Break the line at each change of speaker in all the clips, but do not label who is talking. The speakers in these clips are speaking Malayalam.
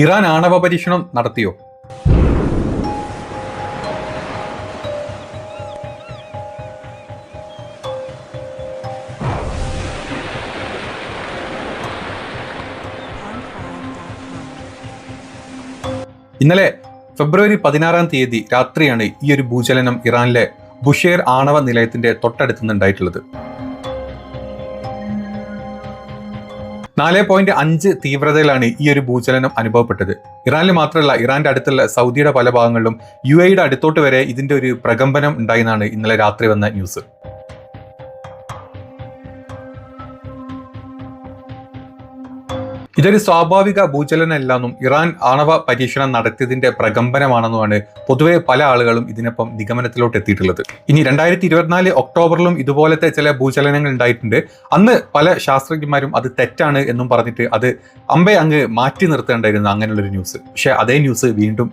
ഇറാൻ ആണവ പരീക്ഷണം നടത്തിയോ? ഇന്നലെ ഫെബ്രുവരി 16 രാത്രിയാണ് ഈ ഒരു ഭൂചലനം ഇറാനിലെ ബുഷേർ ആണവ നിലയത്തിന്റെ തൊട്ടടുത്തുനിന്നുണ്ടായിട്ടുള്ളത്. 4.5 തീവ്രതയിലാണ് ഈ ഒരു ഭൂചലനം അനുഭവപ്പെട്ടത്. ഇറാനിൽ മാത്രമല്ല, ഇറാന്റെ അടുത്തുള്ള സൗദിയുടെ പല ഭാഗങ്ങളിലും UAE അടുത്തോട്ട് വരെ ഇതിന്റെ ഒരു പ്രകമ്പനം ഉണ്ടായെന്നാണ് ഇന്നലെ രാത്രി വന്ന ന്യൂസ്. ഇതൊരു സ്വാഭാവിക ഭൂചലനമല്ലെന്നും ഇറാൻ ആണവ പരീക്ഷണം നടത്തിയതിന്റെ പ്രകമ്പനമാണെന്നുമാണ് പൊതുവെ പല ആളുകളും ഇതിനൊപ്പം നിഗമനത്തിലോട്ട് എത്തിയിട്ടുള്ളത്. ഇനി 2024 ഒക്ടോബറിലും ഇതുപോലത്തെ ചില ഭൂചലനങ്ങൾ ഉണ്ടായിട്ടുണ്ട്. അന്ന് പല ശാസ്ത്രജ്ഞന്മാരും അത് തെറ്റാണ് എന്നും പറഞ്ഞിട്ട് അത് അങ്ങ് മാറ്റി നിർത്തേണ്ടായിരുന്നു അങ്ങനെയുള്ളൊരു ന്യൂസ്. പക്ഷെ അതേ ന്യൂസ് വീണ്ടും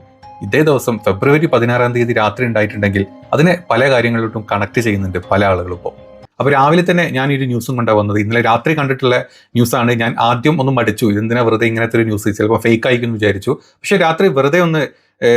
ഇതേ ദിവസം ഫെബ്രുവരി 16 രാത്രി ഉണ്ടായിട്ടുണ്ടെങ്കിൽ അതിനെ പല കാര്യങ്ങളിലോട്ടും കണക്ട് ചെയ്യുന്നുണ്ട് പല ആളുകളും ഇപ്പോൾ. അപ്പോൾ രാവിലെ തന്നെ ഞാൻ ഈ ഒരു ന്യൂസും കൊണ്ടാണ് വന്നത്. ഇന്നലെ രാത്രി കണ്ടിട്ടുള്ള ന്യൂസാണ്. ഞാൻ ആദ്യം ഒന്ന് മടിച്ചു, ഇതെന്തിനാ വെറുതെ ഇങ്ങനത്തെ ഒരു ന്യൂസ്, ചിലപ്പോൾ ഫേക്ക് ആയിരിക്കും വിചാരിച്ചു. പക്ഷേ രാത്രി വെറുതെ ഒന്ന്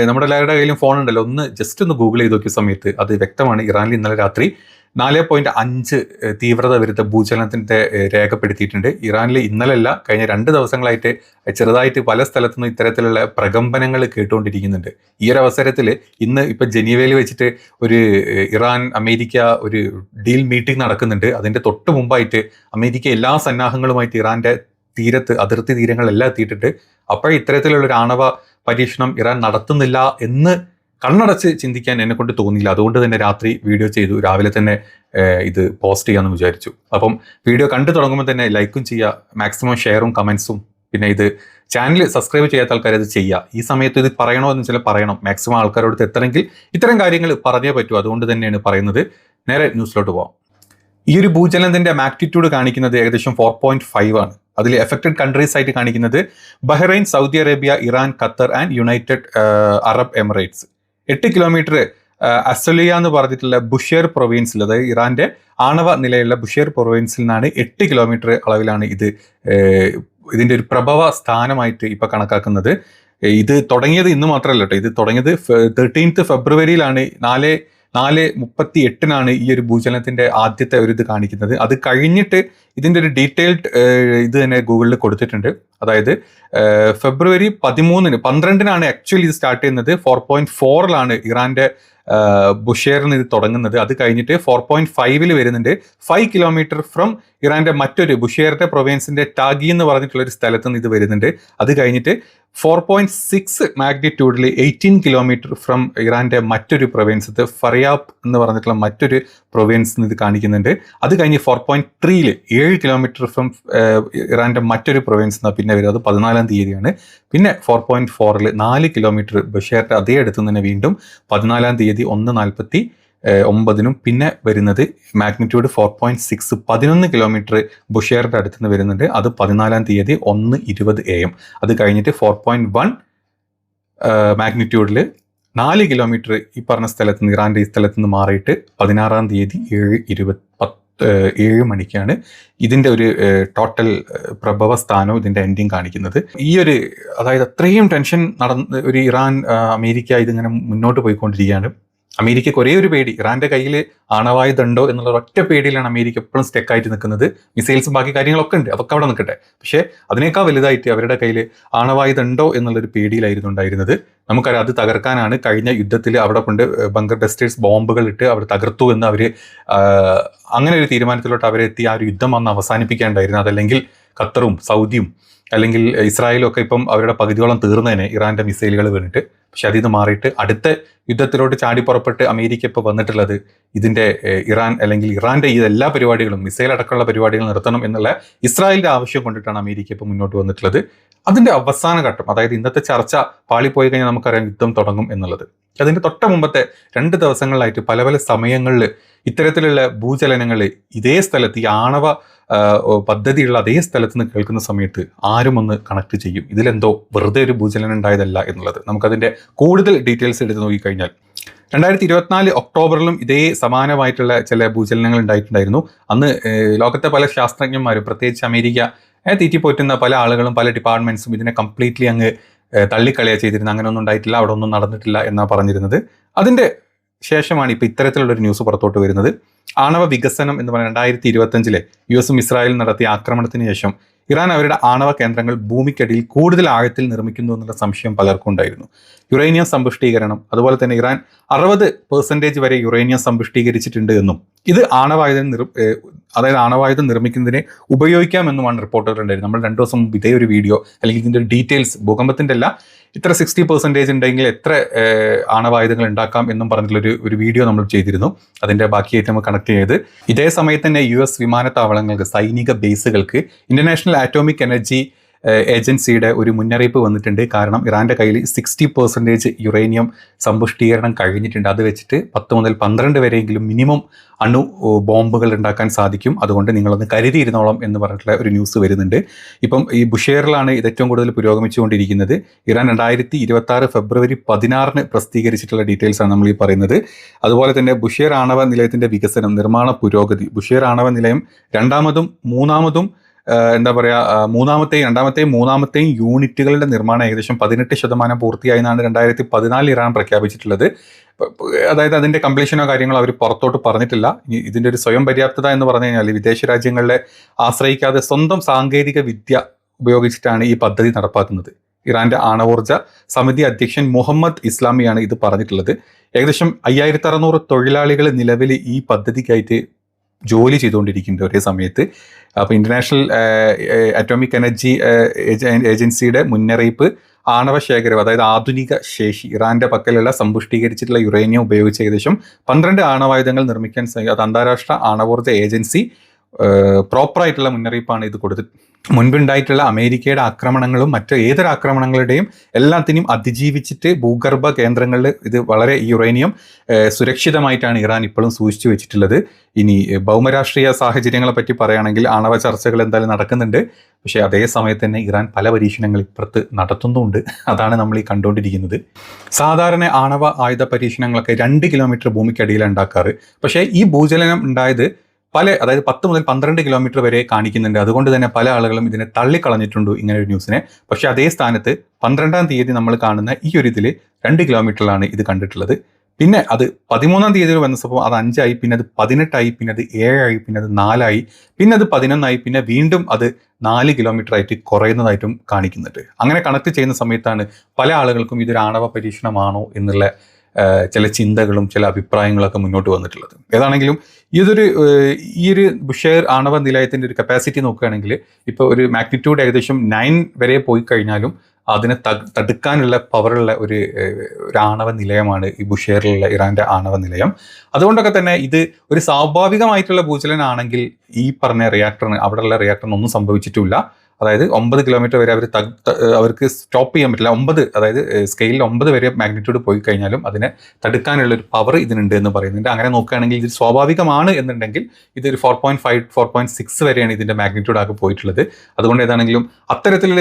നമ്മുടെ എല്ലാവരുടെ കയ്യിലും ഫോൺ ഉണ്ടല്ലോ, ജസ്റ്റ് ഒന്ന് ഗൂഗിൾ ചെയ്ത് നോക്കിയ സമയത്ത് അത് വ്യക്തമാണ്. ഇറാനിൽ ഇന്നലെ രാത്രി 4.5 തീവ്രത വരുന്ന ഭൂചലനത്തിന്റെ രേഖപ്പെടുത്തിയിട്ടുണ്ട്. ഇറാനിൽ ഇന്നലെയല്ല, കഴിഞ്ഞ 2 ദിവസങ്ങളായിട്ട് ചെറുതായിട്ട് പല സ്ഥലത്തുനിന്നും ഇത്തരത്തിലുള്ള പ്രകമ്പനങ്ങൾ കേട്ടുകൊണ്ടിരിക്കുന്നുണ്ട്. ഈ ഒരു അവസരത്തിൽ ഇന്ന് ഇപ്പം ജനീവയിൽ വെച്ചിട്ട് ഒരു ഇറാൻ അമേരിക്ക ഒരു ഡീൽ മീറ്റിംഗ് നടക്കുന്നുണ്ട്. അതിന്റെ തൊട്ട് മുമ്പായിട്ട് അമേരിക്ക എല്ലാ സന്നാഹങ്ങളുമായിട്ട് ഇറാന്റെ അതിർത്തി തീരങ്ങളെല്ലാം എത്തിയിട്ടുണ്ട്. അപ്പോഴേ ഇത്തരത്തിലുള്ള ഒരു ആണവ പരീക്ഷണം ഇറാൻ നടത്തുന്നില്ല എന്ന് കണ്ണടച്ച് ചിന്തിക്കാൻ എന്നെ കൊണ്ട് തോന്നിയില്ല. അതുകൊണ്ട് തന്നെ രാത്രി വീഡിയോ ചെയ്തു, രാവിലെ തന്നെ ഇത് പോസ്റ്റ് ചെയ്യാമെന്ന് വിചാരിച്ചു. അപ്പം വീഡിയോ കണ്ടു തുടങ്ങുമ്പോൾ തന്നെ ലൈക്കും ചെയ്യുക, മാക്സിമം ഷെയറും കമൻസും, പിന്നെ ഇത് ചാനൽ സബ്സ്ക്രൈബ് ചെയ്യാത്ത ആൾക്കാർ ഇത് ചെയ്യുക. ഈ സമയത്ത് ഇത് പറയണോ എന്ന് വെച്ചാൽ പറയണം, മാക്സിമം ആൾക്കാരോട് എത്തണമെങ്കിൽ ഇത്തരം കാര്യങ്ങൾ പറഞ്ഞേ പറ്റൂ. അതുകൊണ്ട് തന്നെയാണ് പറയുന്നത്. നേരെ ന്യൂസിലോട്ട് പോവാം. ഈ ഒരു ഭൂചലനത്തിന്റെ മാഗ്നിറ്റ്യൂഡ് കാണിക്കുന്നത് ഏകദേശം 4.5 ആണ്. അതിൽ എഫക്റ്റഡ് കൺട്രീസ് ആയിട്ട് കാണിക്കുന്നത് Bahrain, Saudi Arabia, Iran, Qatar and United Arab Emirates. 8 kilometre അസലിയ എന്ന് പറഞ്ഞിട്ടുള്ള ബുഷേർ പ്രൊവിൻസിൽ, അതായത് ഇറാന്റെ ആണവ നിലയുള്ള ബുഷേർ പ്രൊവിൻസിൽ നിന്നാണ് 8 കിലോമീറ്റർ അളവിലാണ് ഇതിന്റെ ഒരു പ്രഭവ സ്ഥാനമായിട്ട് ഇപ്പൊ കണക്കാക്കുന്നത്. ഇത് തുടങ്ങിയത് ഇന്ന് മാത്രമല്ല കേട്ടോ, ഇത് തുടങ്ങിയത് 13 ഫെബ്രുവരിയിലാണ്. 4:38 ഈ ഒരു ഭൂചലനത്തിന്റെ ആദ്യത്തെ ഒരു ഇത് കാണിക്കുന്നത്. അത് കഴിഞ്ഞിട്ട് ഇതിന്റെ ഒരു ഡീറ്റെയിൽഡ് ഇത് തന്നെ ഗൂഗിളിൽ കൊടുത്തിട്ടുണ്ട്. അതായത് ഫെബ്രുവരി 12 ആക്ച്വലി ഇത് സ്റ്റാർട്ട് ചെയ്യുന്നത്. 4.4 ഇറാന്റെ ബുഷേറിന് ഇത് തുടങ്ങുന്നത്. അത് കഴിഞ്ഞിട്ട് 4.5 വരുന്നുണ്ട്. 5 കിലോമീറ്റർ ഫ്രം ഇറാന്റെ മറ്റൊരു ബുഷേറിന്റെ പ്രൊവിൻസിന്റെ ടാഗി എന്ന് പറഞ്ഞിട്ടുള്ള ഒരു സ്ഥലത്ത് നിന്ന് ഇത് വരുന്നുണ്ട്. അത് കഴിഞ്ഞിട്ട് 4.6 മാഗ്നിറ്റ്യൂഡിൽ 18 കിലോമീറ്റർ ഫ്രം ഇറാന്റെ മറ്റൊരു പ്രൊവിൻസ് ഫറിയാബ് എന്ന് പറഞ്ഞിട്ടുള്ള മറ്റൊരു പ്രൊവിൻസ് ഇത് കാണിക്കുന്നുണ്ട്. അത് കഴിഞ്ഞ് 4.3 7 കിലോമീറ്റർ ഫ്രം ഇറാന്റെ മറ്റൊരു പ്രൊവിൻസ് പിന്നെ വരും. അത് 14 പിന്നെ 4.4 4 കിലോമീറ്റർ ബഷേറിന്റെ അതേ അടുത്ത് തന്നെ വീണ്ടും 14 1:49 പിന്നെ വരുന്നത് മാഗ്നിറ്റ്യൂഡ് 4.6 11 കിലോമീറ്റർ ബുഷേറിന്റെ അടുത്ത് നിന്ന് വരുന്നുണ്ട്. അത് 14 1:20 AM. അത് കഴിഞ്ഞിട്ട് 4.1 മാഗ്നിറ്റ്യൂഡിൽ 4 കിലോമീറ്റർ ഈ പറഞ്ഞ സ്ഥലത്ത് നിന്ന്, ഇറാന്റെ ഈ സ്ഥലത്ത് നിന്ന് മാറിയിട്ട് 16 7 മണിക്കാണ് ഇതിന്റെ ഒരു ടോട്ടൽ പ്രഭവ സ്ഥാനവും ഇതിന്റെ എൻഡിങ് കാണിക്കുന്നത്. അതായത് അത്രയും ടെൻഷൻ നടന്ന് ഒരു ഇറാൻ അമേരിക്ക ഇതിങ്ങനെ മുന്നോട്ട് പോയിക്കൊണ്ടിരിക്കുകയാണ്. അമേരിക്കയ്ക്ക് ഒരേ ഒരു പേടി, ഇറാന്റെ കയ്യിൽ ആണവായുധം ഉണ്ടോ എന്നുള്ള ഒറ്റ പേടിയിലാണ് അമേരിക്ക എപ്പോഴും സ്റ്റെക്കായിട്ട് നിൽക്കുന്നത്. മിസൈൽസും ബാക്കി കാര്യങ്ങളൊക്കെ ഉണ്ട്, അതൊക്കെ അവിടെ നിൽക്കട്ടെ. പക്ഷേ അതിനേക്കാൾ വലുതായിട്ട് അവരുടെ കയ്യിൽ ആണവായുധം ഉണ്ടോ എന്നുള്ളൊരു പേടിയിലായിരുന്നു ഉണ്ടായിരുന്നത്. നമുക്കറിയാം, അത് തകർക്കാനാണ് കഴിഞ്ഞ യുദ്ധത്തിൽ അവിടെ കൊണ്ട് ബങ്കർ ബസ്റ്റേഴ്സ് ബോംബുകൾ ഇട്ട് അവർ തകർത്തു എന്ന് അങ്ങനെ ഒരു തീരുമാനത്തിലോട്ട് അവരെത്തി ആ ഒരു യുദ്ധം വന്ന് അവസാനിപ്പിക്കേണ്ടായിരുന്നു. അതല്ലെങ്കിൽ ഖത്തറും സൗദിയും അല്ലെങ്കിൽ ഇസ്രായേലും ഒക്കെ ഇപ്പം അവരുടെ പകുതിയോളം തീർന്നേനെ ഇറാന്റെ മിസൈലുകൾ വീണിട്ട്. പക്ഷെ അതിൽ നിന്ന് മാറിയിട്ട് അടുത്ത യുദ്ധത്തിലോട്ട് ചാടിപ്പുറപ്പെട്ട് അമേരിക്ക ഇപ്പോൾ വന്നിട്ടുള്ളത് ഇതിന്റെ ഇറാൻ അല്ലെങ്കിൽ ഇറാന്റെ ഈ എല്ലാ പരിപാടികളും, മിസൈൽ അടക്കമുള്ള പരിപാടികൾ നിർത്തണം എന്നുള്ള ഇസ്രായേലിന്റെ ആവശ്യം കൊണ്ടിട്ടാണ് അമേരിക്ക ഇപ്പോൾ മുന്നോട്ട് വന്നിട്ടുള്ളത്. അതിന്റെ അവസാന ഘട്ടം, അതായത് ഇന്നത്തെ ചർച്ച പാളിപ്പോയി കഴിഞ്ഞാൽ നമുക്കറിയാം യുദ്ധം തുടങ്ങും എന്നുള്ളത്. അതിന്റെ തൊട്ട മുമ്പത്തെ 2 ദിവസങ്ങളിലായിട്ട് പല പല സമയങ്ങളിൽ ഇത്തരത്തിലുള്ള ഭൂചലനങ്ങൾ ഇതേ സ്ഥലത്ത്, ഈ ആണവ പദ്ധതിയുള്ള അതേ സ്ഥലത്ത് നിന്ന് കേൾക്കുന്ന സമയത്ത് ആരും ഒന്ന് കണക്ട് ചെയ്യും, ഇതിലെന്തോ വെറുതെ ഒരു ഭൂചലനം ഉണ്ടായതല്ല എന്നുള്ളത്. നമുക്കതിന്റെ കൂടുതൽ ഡീറ്റെയിൽസ് എടുത്ത് നോക്കിക്കഴിഞ്ഞാൽ 2024 ഒക്ടോബറിലും ഇതേ സമാനമായിട്ടുള്ള ചില ഭൂചലനങ്ങൾ ഉണ്ടായിട്ടുണ്ടായിരുന്നു. അന്ന് ലോകത്തെ പല ശാസ്ത്രജ്ഞന്മാരും, പ്രത്യേകിച്ച് അമേരിക്ക തീറ്റിപ്പോറ്റുന്ന പല ആളുകളും പല ഡിപ്പാർട്ട്മെന്റ്സും ഇതിനെ കംപ്ലീറ്റ്ലി അങ്ങ് തള്ളിക്കളിയാണ് ചെയ്തിരുന്നത്. അങ്ങനെയൊന്നും ഉണ്ടായിട്ടില്ല, അവിടെ ഒന്നും നടന്നിട്ടില്ല എന്നാണ് പറഞ്ഞിരുന്നത്. അതിൻ്റെ ശേഷമാണ് ഇപ്പോൾ ഇത്തരത്തിലുള്ളൊരു ന്യൂസ് പുറത്തോട്ട് വരുന്നത്. ആണവ വികസനം എന്ന് പറയുന്നത് 2025 US ഇസ്രായേലും നടത്തിയ ആക്രമണത്തിന് ശേഷം ഇറാൻ അവരുടെ ആണവ കേന്ദ്രങ്ങൾ ഭൂമിക്കടിയിൽ കൂടുതൽ ആഴത്തിൽ നിർമ്മിക്കുന്നു എന്നുള്ള സംശയം പലർക്കും ഉണ്ടായിരുന്നു. യുറേനിയം സമ്പുഷ്ടീകരണം, അതുപോലെ തന്നെ ഇറാൻ 60% വരെ യുറേനിയം സമ്പുഷ്ടീകരിച്ചിട്ടുണ്ട് എന്നും ഇത് ആണവായുധം നിർമ്മിക്കുന്നതിന് ഉപയോഗിക്കാമെന്നുമാണ് റിപ്പോർട്ടുകൾ ഉണ്ടായിരുന്നത്. നമ്മൾ 2 ദിവസം മുമ്പ് ഇതേ ഒരു വീഡിയോ, അല്ലെങ്കിൽ ഇതിൻ്റെ ഡീറ്റെയിൽസ്, ഭൂകമ്പത്തിൻ്റെ അല്ല, ഇത്ര 60% ഉണ്ടെങ്കിൽ എത്ര ആണവായുധങ്ങൾ ഉണ്ടാക്കാം എന്നും പറഞ്ഞിട്ടുള്ളൊരു വീഡിയോ നമ്മൾ ചെയ്തിരുന്നു. അതിൻ്റെ ബാക്കിയായിട്ട് നമ്മൾ കണക്ട് ചെയ്ത് ഇതേ സമയത്ത് തന്നെ US വിമാനത്താവളങ്ങൾക്ക്, സൈനിക ബേസുകൾക്ക് ഇന്റർനാഷണൽ ആറ്റോമിക് എനർജി ഏജൻസിയുടെ ഒരു മുന്നറിയിപ്പ് വന്നിട്ടുണ്ട്. കാരണം ഇറാൻ്റെ കയ്യിൽ 60% യുറേനിയം സമ്പുഷ്ടീകരണം കഴിഞ്ഞിട്ടുണ്ട്. അത് വെച്ചിട്ട് 10 മുതൽ 12 വരെയെങ്കിലും മിനിമം അണു ബോംബുകൾ ഉണ്ടാക്കാൻ സാധിക്കും. അതുകൊണ്ട് നിങ്ങളൊന്ന് കരുതിയിരുന്നോളം എന്ന് പറഞ്ഞിട്ടുള്ള ഒരു ന്യൂസ് വരുന്നുണ്ട്. ഇപ്പം ഈ ബുഷേറിലാണ് ഇത് ഏറ്റവും കൂടുതൽ പുരോഗമിച്ചുകൊണ്ടിരിക്കുന്നത്. ഇറാൻ 2026 ഫെബ്രുവരി 16 പ്രസിദ്ധീകരിച്ചിട്ടുള്ള ഡീറ്റെയിൽസ് ആണ് നമ്മൾ ഈ പറയുന്നത്. അതുപോലെ തന്നെ ബുഷേർ ആണവ നിലയത്തിൻ്റെ വികസനം, നിർമ്മാണ പുരോഗതി, ബുഷേർ ആണവ നിലയം രണ്ടാമതും മൂന്നാമത്തെയും മൂന്നാമത്തെയും യൂണിറ്റുകളുടെ നിർമ്മാണം ഏകദേശം 18% പൂർത്തിയായി എന്നാണ് 2014 ഇറാൻ പ്രഖ്യാപിച്ചിട്ടുള്ളത്. അതായത് അതിൻ്റെ കംപ്ലീഷനോ കാര്യങ്ങളോ അവർ പുറത്തോട്ട് പറഞ്ഞിട്ടില്ല. ഇതിൻ്റെ ഒരു സ്വയം പര്യാപ്തത എന്ന് പറഞ്ഞു കഴിഞ്ഞാൽ വിദേശ രാജ്യങ്ങളെ ആശ്രയിക്കാതെ സ്വന്തം സാങ്കേതിക വിദ്യ ഉപയോഗിച്ചിട്ടാണ് ഈ പദ്ധതി നടപ്പാക്കുന്നത്. ഇറാൻ്റെ ആണവോർജ സമിതി അധ്യക്ഷൻ മുഹമ്മദ് ഇസ്ലാമിയാണ് ഇത് പറഞ്ഞിട്ടുള്ളത്. ഏകദേശം 5600 തൊഴിലാളികൾ നിലവിൽ ഈ പദ്ധതിക്കായിട്ട് ജോലി ചെയ്തുകൊണ്ടിരിക്കുന്നുണ്ട് ഒരേ സമയത്ത്. അപ്പോൾ ഇന്റർനാഷണൽ ആറ്റോമിക് എനർജി ഏജൻസിയുടെ മുന്നറിയിപ്പ്, ആണവ ശേഖരം, അതായത് ആധുനിക ശേഷി, ഇറാന്റെ പക്കലുള്ള സമ്പുഷ്ടീകരിച്ചിട്ടുള്ള യുറേനിയം ഉപയോഗിച്ച് ഏകദേശം 12 ആണവായുധങ്ങൾ നിർമ്മിക്കാൻ അത് അന്താരാഷ്ട്ര ആണവോർജ ഏജൻസി പ്രോപ്പറായിട്ടുള്ള മുന്നറിയിപ്പാണ് ഇത് കൊടുത്തത്. മുൻപുണ്ടായിട്ടുള്ള അമേരിക്കയുടെ ആക്രമണങ്ങളും മറ്റ് ഏതൊരു ആക്രമണങ്ങളുടെയും എല്ലാത്തിനും അതിജീവിച്ചിട്ട് ഭൂഗർഭ കേന്ദ്രങ്ങളിൽ ഇത് വളരെ യുറേനിയം സുരക്ഷിതമായിട്ടാണ് ഇറാൻ ഇപ്പോഴും സൂക്ഷിച്ചു വെച്ചിട്ടുള്ളത്. ഇനി ഭൗമരാഷ്ട്രീയ സാഹചര്യങ്ങളെ പറ്റി പറയുകയാണെങ്കിൽ ആണവ ചർച്ചകൾ എന്തായാലും നടക്കുന്നുണ്ട്. പക്ഷേ അതേ സമയത്ത് തന്നെ ഇറാൻ പല പരീക്ഷണങ്ങൾ ഇപ്പുറത്ത് നടത്തുന്നുണ്ട്. അതാണ് നമ്മൾ ഈ കണ്ടുകൊണ്ടിരിക്കുന്നത്. സാധാരണ ആണവ ആയുധ പരീക്ഷണങ്ങളൊക്കെ 2 കിലോമീറ്റർ ഭൂമിക്കടിയിലാണ് ഉണ്ടാക്കാറ്. പക്ഷേ ഈ ഭൂചലനം ഉണ്ടായത് അതായത് 10 മുതൽ 12 കിലോമീറ്റർ വരെ കാണിക്കുന്നുണ്ട്. അതുകൊണ്ട് തന്നെ പല ആളുകളും ഇതിനെ തള്ളിക്കളഞ്ഞിട്ടുണ്ട്, ഇങ്ങനെ ഒരു ന്യൂസിനെ. പക്ഷേ അതേ സ്ഥാനത്ത് 12-ാം തീയതി നമ്മൾ കാണുന്ന ഈ ഒരു ഇതിൽ 2 കിലോമീറ്ററിലാണ് ഇത് കണ്ടിട്ടുള്ളത്. പിന്നെ അത് 13-ാം തീയതി വന്നപ്പോൾ അത് 5 ആയി, പിന്നെ അത് 18 ആയി, പിന്നെ അത് 7 ആയി, പിന്നെ അത് 4 ആയി, പിന്നെ അത് 11 ആയി, പിന്നെ വീണ്ടും അത് 4 കിലോമീറ്റർ ആയിട്ട് കുറയുന്നതായിട്ടും കാണിക്കുന്നുണ്ട്. അങ്ങനെ കണക്ട് ചെയ്യുന്ന സമയത്താണ് പല ആളുകൾക്കും ഇതൊരു ആണവ പരീക്ഷണമാണോ എന്നുള്ള ചില ചിന്തകളും ചില അഭിപ്രായങ്ങളൊക്കെ മുന്നോട്ട് വന്നിട്ടുള്ളത്. ഏതാണെങ്കിലും ഈ ഒരു ബുഷേർ ആണവ നിലയത്തിൻ്റെ ഒരു കപ്പാസിറ്റി നോക്കുകയാണെങ്കിൽ ഇപ്പോൾ ഒരു മാഗ്നിറ്റ്യൂഡ് ഏകദേശം 9 വരെ പോയി കഴിഞ്ഞാലും അതിനെ തടുക്കാനുള്ള പവറുള്ള ഒരു ആണവ നിലയമാണ് ഈ ബുഷേറിലുള്ള ഇറാൻ്റെ ആണവ നിലയം. അതുകൊണ്ടൊക്കെ തന്നെ ഇത് ഒരു സ്വാഭാവികമായിട്ടുള്ള ഭൂചലനാണെങ്കിൽ ഈ പറഞ്ഞ റിയാക്ടറിന്, അവിടെയുള്ള റിയാക്ടറിനൊന്നും സംഭവിച്ചിട്ടില്ല. അതായത് 9 കിലോമീറ്റർ വരെ അവർക്ക് സ്റ്റോപ്പ് ചെയ്യാൻ പറ്റില്ല. 9, അതായത് സ്കെയിലിൽ 9 വരെ മാഗ്നിറ്റ്യൂഡ് പോയി കഴിഞ്ഞാലും അതിനെ തടുക്കാനുള്ള ഒരു പവർ ഇതിനുണ്ട് എന്ന് പറയുന്നുണ്ട്. അങ്ങനെ നോക്കുകയാണെങ്കിൽ ഇത് സ്വാഭാവികമാണ് എന്നുണ്ടെങ്കിൽ ഇതൊരു 4.5, 4.6 വരെയാണ് ഇതിൻ്റെ മാഗ്നിറ്റ്യൂഡ് ആകെ പോയിട്ടുള്ളത്. അതുകൊണ്ട് ഏതാണെങ്കിലും അത്തരത്തിൽ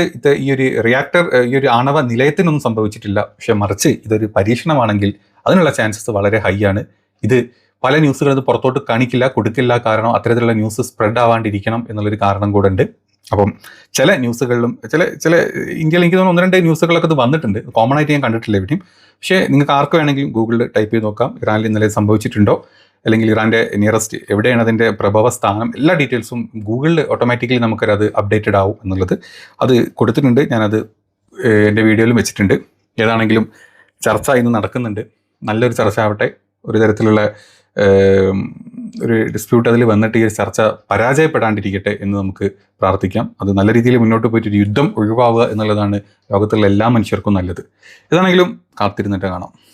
ഈ ഒരു റിയാക്ടർ, ഈ ഒരു ആണവ നിലയത്തിനൊന്നും സംഭവിച്ചിട്ടില്ല. പക്ഷെ മറിച്ച് ഇതൊരു പരീക്ഷണമാണെങ്കിൽ അതിനുള്ള ചാൻസസ് വളരെ ഹൈ ആണ്. ഇത് പല ന്യൂസുകൾ ഇത് പുറത്തോട്ട് കൊടുക്കില്ല. കാരണം അത്തരത്തിലുള്ള ന്യൂസ് സ്പ്രെഡ് ആവാണ്ടിരിക്കണം എന്നുള്ളൊരു കാരണം കൂടെ ഉണ്ട്. അപ്പം ചില ന്യൂസുകളിലും ചില ഇന്ത്യയിൽ എനിക്ക് തോന്നുന്നു 1-2 ന്യൂസുകളൊക്കെ ഇത് വന്നിട്ടുണ്ട്. കോമൺ ആയിട്ട് ഞാൻ കണ്ടിട്ടില്ല എവിടെയും. പക്ഷേ നിങ്ങൾക്ക് ആർക്ക് വേണമെങ്കിലും ഗൂഗിളിൽ ടൈപ്പ് ചെയ്ത് നോക്കാം, ഇറാനിൽ ഇന്നലെ സംഭവിച്ചിട്ടുണ്ടോ, അല്ലെങ്കിൽ ഇറാൻ്റെ നിയറസ്റ്റ് എവിടെയാണ് അതിൻ്റെ പ്രഭവ സ്ഥാനം, എല്ലാ ഡീറ്റെയിൽസും ഗൂഗിളിൽ ഓട്ടോമാറ്റിക്കലി നമുക്കത് അപ്ഡേറ്റഡ് ആവും എന്നുള്ളത് അത് കൊടുത്തിട്ടുണ്ട്. ഞാനത് എൻ്റെ വീഡിയോയിലും വെച്ചിട്ടുണ്ട്. ഏതാണെങ്കിലും ചർച്ച ഇന്ന് നടക്കുന്നുണ്ട്. നല്ലൊരു ചർച്ച ആവട്ടെ. ഒരു തരത്തിലുള്ള ഒരു ഡിസ്പ്യൂട്ട് അതിൽ വന്നിട്ട് ഈ ചർച്ച പരാജയപ്പെടാണ്ടിരിക്കട്ടെ എന്ന് നമുക്ക് പ്രാർത്ഥിക്കാം. അത് നല്ല രീതിയിൽ മുന്നോട്ട് പോയിട്ട് ഒരു യുദ്ധം ഒഴിവാവുക എന്നുള്ളതാണ് ലോകത്തുള്ള എല്ലാ മനുഷ്യർക്കും നല്ലത്. ഏതാണെങ്കിലും കാത്തിരുന്നിട്ട് കാണാം.